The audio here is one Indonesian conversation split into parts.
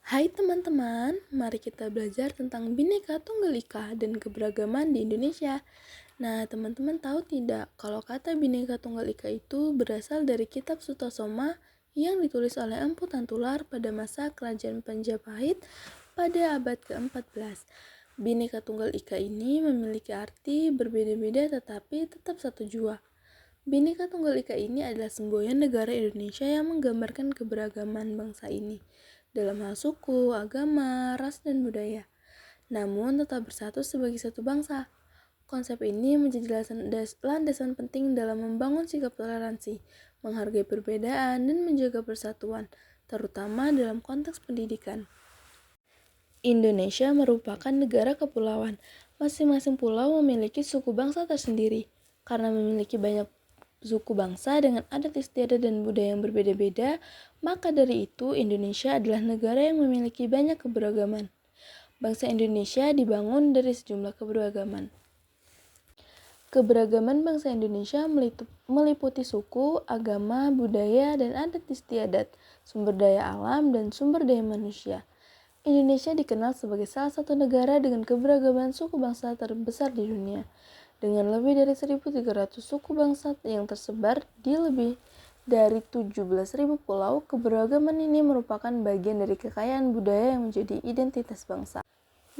Hai teman-teman, mari kita belajar tentang Bhinneka Tunggal Ika dan keberagaman di Indonesia. Nah, teman-teman tahu tidak kalau kata Bhinneka Tunggal Ika itu berasal dari kitab Sutasoma yang ditulis oleh Empu Tantular pada masa Kerajaan Penjapahit pada abad ke-14. Bhinneka Tunggal Ika ini memiliki arti berbeda-beda tetapi tetap satu jua. Bhinneka Tunggal Ika ini adalah semboyan negara Indonesia yang menggambarkan keberagaman bangsa ini dalam hal suku, agama, ras, dan budaya. Namun tetap bersatu sebagai satu bangsa. Konsep ini menjadi landasan penting dalam membangun sikap toleransi, menghargai perbedaan, dan menjaga persatuan, terutama dalam konteks pendidikan. Indonesia merupakan negara kepulauan. Masing-masing pulau memiliki suku bangsa tersendiri. Karena memiliki banyak suku bangsa dengan adat istiadat dan budaya yang berbeda-beda, maka dari itu Indonesia adalah negara yang memiliki banyak keberagaman. Bangsa Indonesia dibangun dari sejumlah keberagaman. Keberagaman bangsa Indonesia meliputi suku, agama, budaya, dan adat istiadat, sumber daya alam, dan sumber daya manusia. Indonesia dikenal sebagai salah satu negara dengan keberagaman suku bangsa terbesar di dunia. Dengan lebih dari 1.300 suku bangsa yang tersebar di lebih dari 17.000 pulau, keberagaman ini merupakan bagian dari kekayaan budaya yang menjadi identitas bangsa.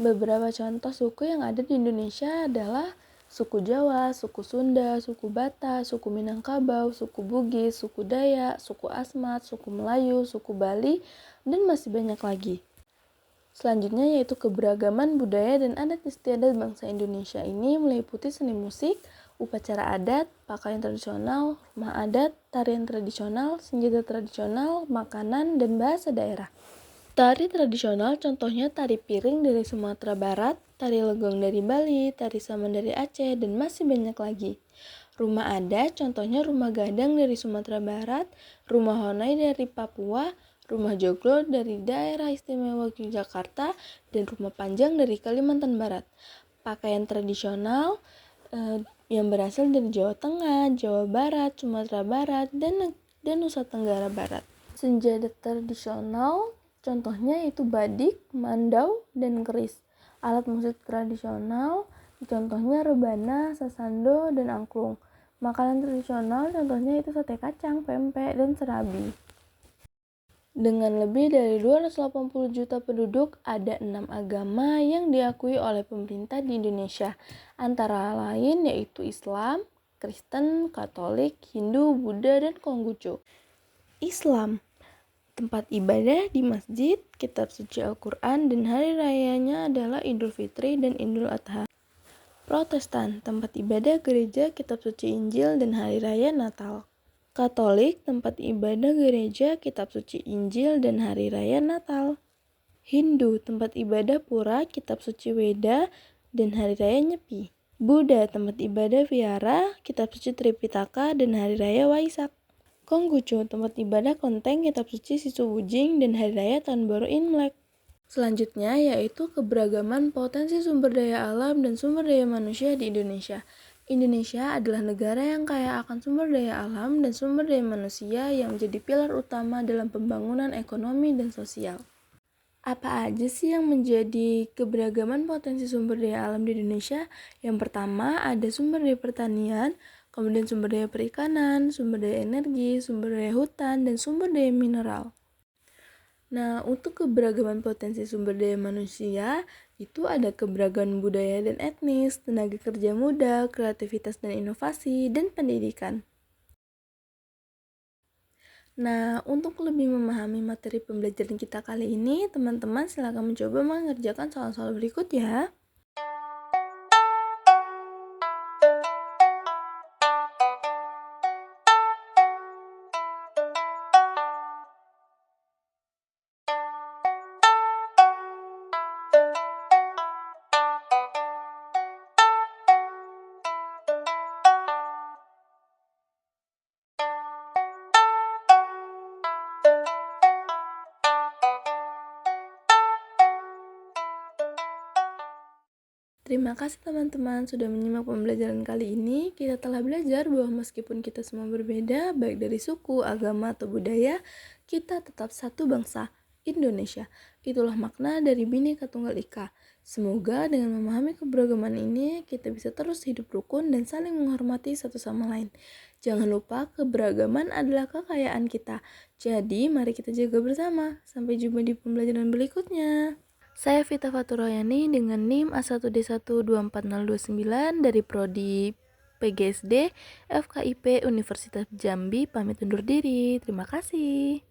Beberapa contoh suku yang ada di Indonesia adalah suku Jawa, suku Sunda, suku Batak, suku Minangkabau, suku Bugis, suku Dayak, suku Asmat, suku Melayu, suku Bali, dan masih banyak lagi. Selanjutnya yaitu keberagaman budaya dan adat istiadat bangsa Indonesia ini meliputi seni musik, upacara adat, pakaian tradisional, rumah adat, tarian tradisional, senjata tradisional, makanan, dan bahasa daerah. Tari tradisional contohnya tari piring dari Sumatera Barat, tari legong dari Bali, tari saman dari Aceh, dan masih banyak lagi. Rumah adat contohnya rumah gadang dari Sumatera Barat, rumah honai dari Papua, rumah joglo dari daerah istimewa Yogyakarta, dan rumah panjang dari Kalimantan Barat. Pakaian tradisional yang berasal dari Jawa Tengah, Jawa Barat, Sumatera Barat, dan Nusa Tenggara Barat. Senjata tradisional contohnya yaitu badik, mandau, dan keris. Alat musik tradisional contohnya rebana, sasando, dan angklung. Makanan tradisional contohnya itu sate kacang, pempek, dan serabi. Dengan lebih dari 280 juta penduduk, ada 6 agama yang diakui oleh pemerintah di Indonesia. Antara lain yaitu Islam, Kristen, Katolik, Hindu, Buddha, dan Konghucu. Islam, tempat ibadah di masjid, kitab suci Al-Quran, dan hari rayanya adalah Idul Fitri dan Idul Adha. Protestan, tempat ibadah gereja, kitab suci Injil, dan hari raya Natal. Katolik, tempat ibadah gereja, kitab suci Injil, dan hari raya Natal. Hindu, tempat ibadah pura, kitab suci Weda, dan hari raya Nyepi. Buddha, tempat ibadah vihara, kitab suci Tripitaka, dan hari raya Waisak. Konghucu, tempat ibadah Klonteng, kitab suci Sisubujing, dan hari raya Tahun Baru Imlek. Selanjutnya yaitu keberagaman potensi sumber daya alam dan sumber daya manusia di Indonesia. Indonesia adalah negara yang kaya akan sumber daya alam dan sumber daya manusia yang menjadi pilar utama dalam pembangunan ekonomi dan sosial. Apa aja sih yang menjadi keberagaman potensi sumber daya alam di Indonesia? Yang pertama ada sumber daya pertanian, kemudian sumber daya perikanan, sumber daya energi, sumber daya hutan, dan sumber daya mineral. Nah, untuk keberagaman potensi sumber daya manusia, itu ada keberagaman budaya dan etnis, tenaga kerja muda, kreativitas dan inovasi, dan pendidikan. Nah, untuk lebih memahami materi pembelajaran kita kali ini, teman-teman silakan mencoba mengerjakan soal-soal berikut ya. Terima kasih teman-teman sudah menyimak pembelajaran kali ini. Kita telah belajar bahwa meskipun kita semua berbeda, baik dari suku, agama, atau budaya, kita tetap satu bangsa, Indonesia. Itulah makna dari Bhinneka Tunggal Ika. Semoga dengan memahami keberagaman ini, kita bisa terus hidup rukun dan saling menghormati satu sama lain. Jangan lupa keberagaman adalah kekayaan kita. Jadi, mari kita jaga bersama. Sampai jumpa di pembelajaran berikutnya. Saya Vita Faturayani dengan NIM A1D1240229 dari Prodi PGSD FKIP Universitas Jambi, pamit undur diri. Terima kasih.